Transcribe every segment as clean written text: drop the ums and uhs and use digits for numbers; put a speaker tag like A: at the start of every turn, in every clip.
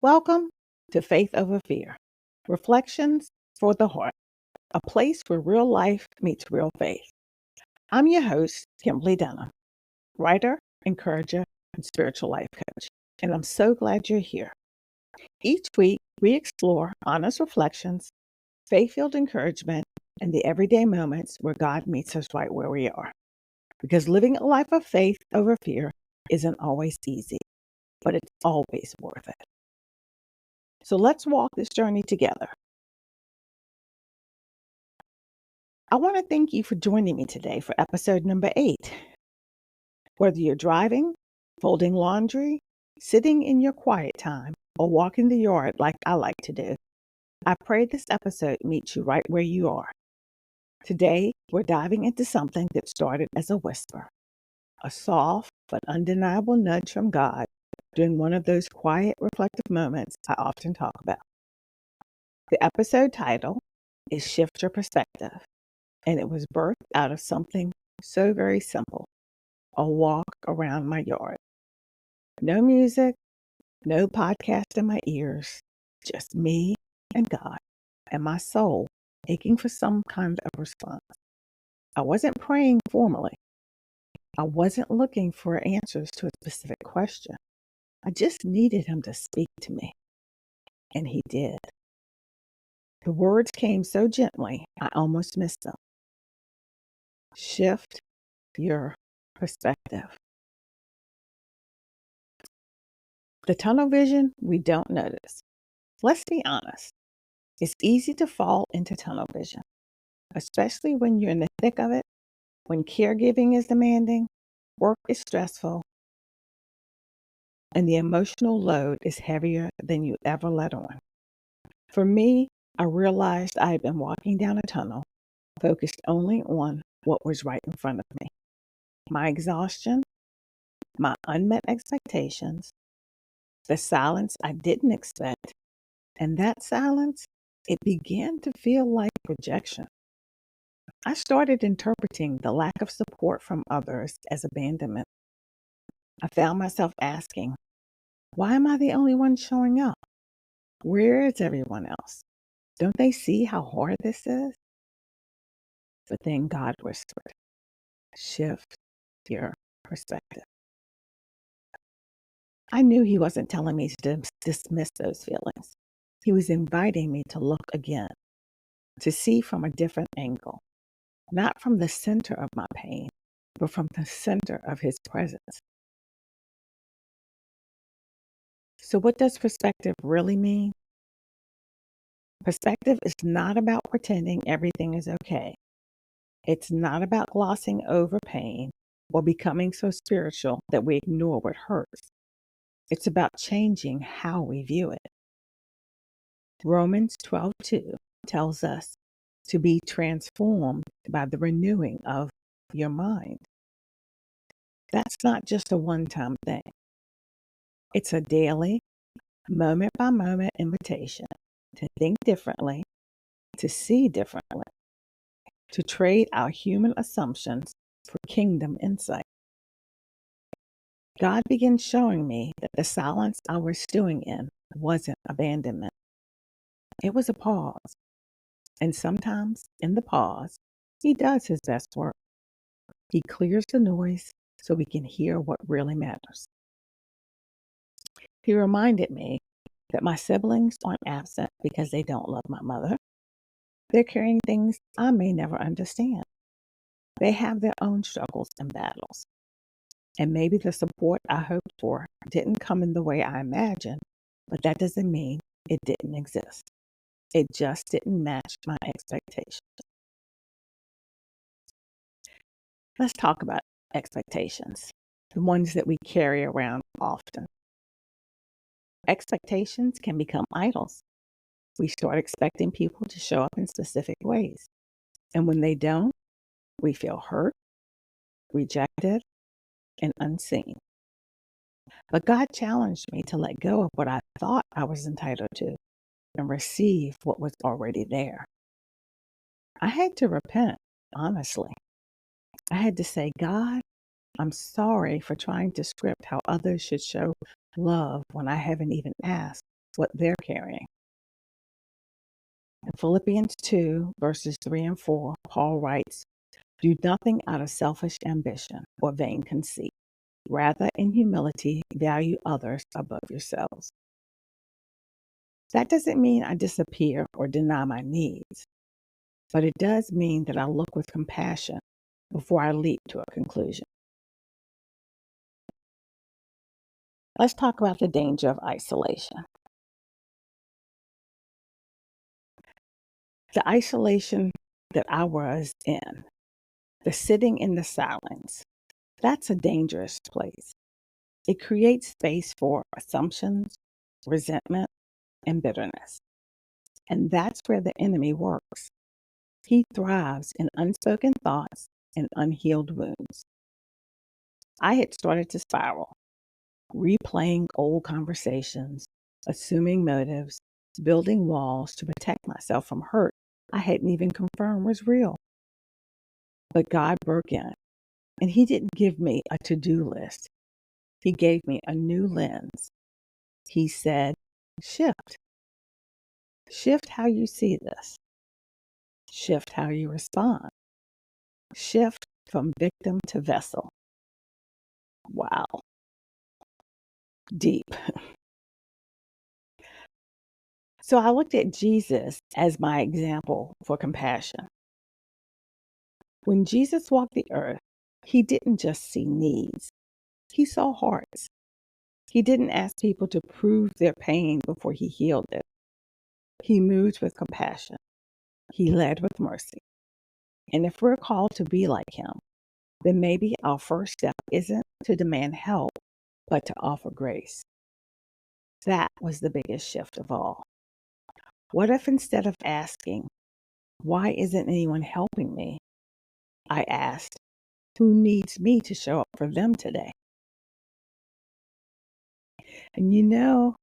A: Welcome to Faith Over Fear, Reflections for the Heart, a place where real life meets real faith. I'm your host, Kimberly Dunham, writer, encourager, and spiritual life coach, and I'm so glad you're here. Each week, we explore honest reflections, faith-filled encouragement, and the everyday moments where God meets us right where we are. Because living a life of faith over fear isn't always easy, but it's always worth it. So let's walk this journey together. I want to thank you for joining me today for episode number 8. Whether you're driving, folding laundry, sitting in your quiet time, or walking the yard like I like to do, I pray this episode meets you right where you are. Today, we're diving into something that started as a whisper, a soft but undeniable nudge from God during one of those quiet, reflective moments I often talk about. The episode title is Shift Your Perspective, and it was birthed out of something so very simple, a walk around my yard. No music, no podcast in my ears, just me and God and my soul aching for some kind of response. I wasn't praying formally. I wasn't looking for answers to a specific question. I just needed him to speak to me. And he did. The words came so gently, I almost missed them. Shift your perspective. The tunnel vision we don't notice. Let's be honest. It's easy to fall into tunnel vision, especially when you're in the thick of it, when caregiving is demanding, work is stressful, and the emotional load is heavier than you ever let on. For me, I realized I had been walking down a tunnel, focused only on what was right in front of me. My exhaustion, my unmet expectations, the silence I didn't expect, and that silence, it began to feel like rejection. I started interpreting the lack of support from others as abandonment. I found myself asking, why am I the only one showing up? Where is everyone else? Don't they see how hard this is? But then God whispered, shift your perspective. I knew he wasn't telling me to dismiss those feelings. He was inviting me to look again, to see from a different angle, not from the center of my pain, but from the center of his presence. So what does perspective really mean? Perspective is not about pretending everything is okay. It's not about glossing over pain or becoming so spiritual that we ignore what hurts. It's about changing how we view it. Romans 12:2 tells us to be transformed by the renewing of your mind. That's not just a one-time thing. It's a daily, moment-by-moment invitation to think differently, to see differently, to trade our human assumptions for kingdom insight. God began showing me that the silence I was stewing in wasn't abandonment. It was a pause. And sometimes in the pause, he does his best work. He clears the noise so we can hear what really matters. He reminded me that my siblings aren't absent because they don't love my mother. They're carrying things I may never understand. They have their own struggles and battles. And maybe the support I hoped for didn't come in the way I imagined, but that doesn't mean it didn't exist. It just didn't match my expectations. Let's talk about expectations, the ones that we carry around often. Expectations can become idols. We start expecting people to show up in specific ways. And when they don't, we feel hurt, rejected, and unseen. But God challenged me to let go of what I thought I was entitled to and receive what was already there. I had to repent, honestly. I had to say, God, I'm sorry for trying to script how others should show love when I haven't even asked what they're carrying. In Philippians 2, verses 3 and 4, Paul writes, "Do nothing out of selfish ambition or vain conceit. Rather, in humility, value others above yourselves." That doesn't mean I disappear or deny my needs, but it does mean that I look with compassion before I leap to a conclusion. Let's talk about the danger of isolation. The isolation that I was in, the sitting in the silence, that's a dangerous place. It creates space for assumptions, resentment, and bitterness. And that's where the enemy works. He thrives in unspoken thoughts and unhealed wounds. I had started to spiral, replaying old conversations, assuming motives, building walls to protect myself from hurt I hadn't even confirmed was real. But God broke in, and He didn't give me a to-do list. He gave me a new lens. He said, shift. Shift how you see this. Shift how you respond. Shift from victim to vessel. Wow. Deep. So I looked at Jesus as my example for compassion. When Jesus walked the earth, He didn't just see needs. He saw hearts. He didn't ask people to prove their pain before He healed it. He moved with compassion. He led with mercy. And if we're called to be like Him, then maybe our first step isn't to demand help, but to offer grace. That was the biggest shift of all. What if instead of asking, "Why isn't anyone helping me?" I asked, "Who needs me to show up for them today?" And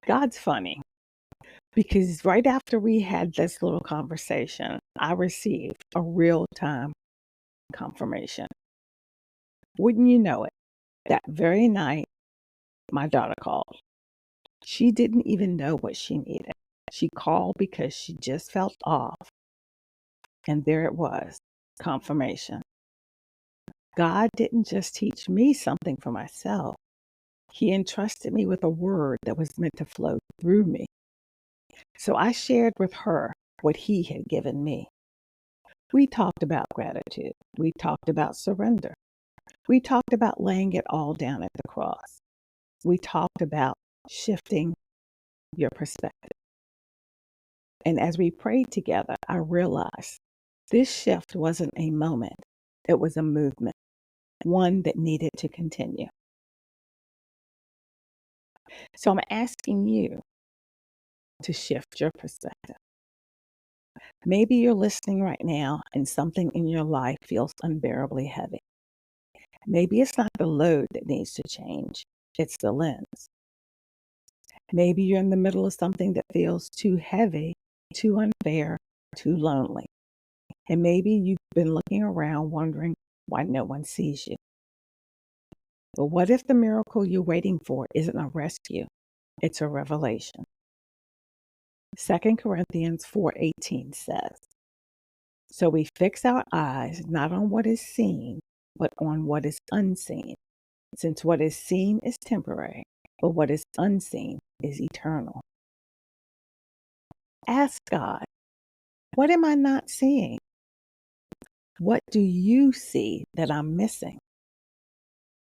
A: God's funny, because right after we had this little conversation, I received a real-time confirmation. Wouldn't you know it, that very night, my daughter called. She didn't even know what she needed. She called because she just felt off. And there it was, confirmation. God didn't just teach me something for myself. He entrusted me with a word that was meant to flow through me. So I shared with her what He had given me. We talked about gratitude. We talked about surrender. We talked about laying it all down at the cross. We talked about shifting your perspective. And as we prayed together, I realized this shift wasn't a moment, it was a movement, one that needed to continue. So I'm asking you to shift your perspective. Maybe you're listening right now and something in your life feels unbearably heavy. Maybe it's not the load that needs to change, it's the lens. Maybe you're in the middle of something that feels too heavy, too unfair, too lonely. And maybe you've been looking around wondering why no one sees you. But what if the miracle you're waiting for isn't a rescue? It's a revelation. 2 Corinthians 4:18 says, "So we fix our eyes not on what is seen, but on what is unseen, since what is seen is temporary, but what is unseen is eternal." Ask God, what am I not seeing? What do you see that I'm missing?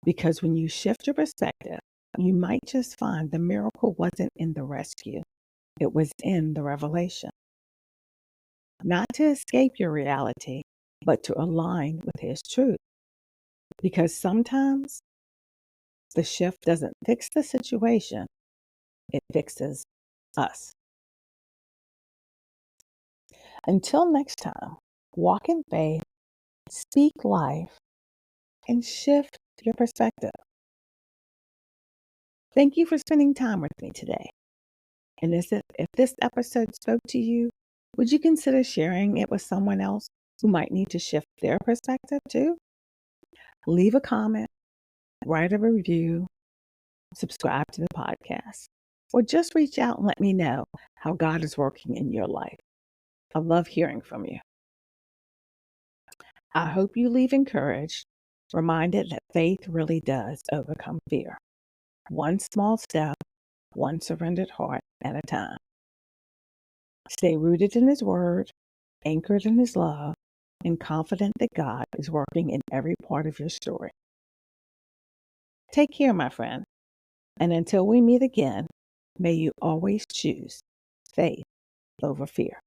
A: Because when you shift your perspective, you might just find the miracle wasn't in the rescue, it was in the revelation. Not to escape your reality, but to align with His truth. Because sometimes the shift doesn't fix the situation, it fixes us. Until next time, walk in faith, speak life, and shift your perspective. Thank you for spending time with me today. And if this episode spoke to you, would you consider sharing it with someone else who might need to shift their perspective too? Leave a comment, write a review, subscribe to the podcast. or just reach out and let me know how God is working in your life. I love hearing from you. I hope you leave encouraged, reminded that faith really does overcome fear. One small step, one surrendered heart at a time. Stay rooted in His Word, anchored in His love, and confident that God is working in every part of your story. Take care, my friend, and until we meet again, may you always choose faith over fear.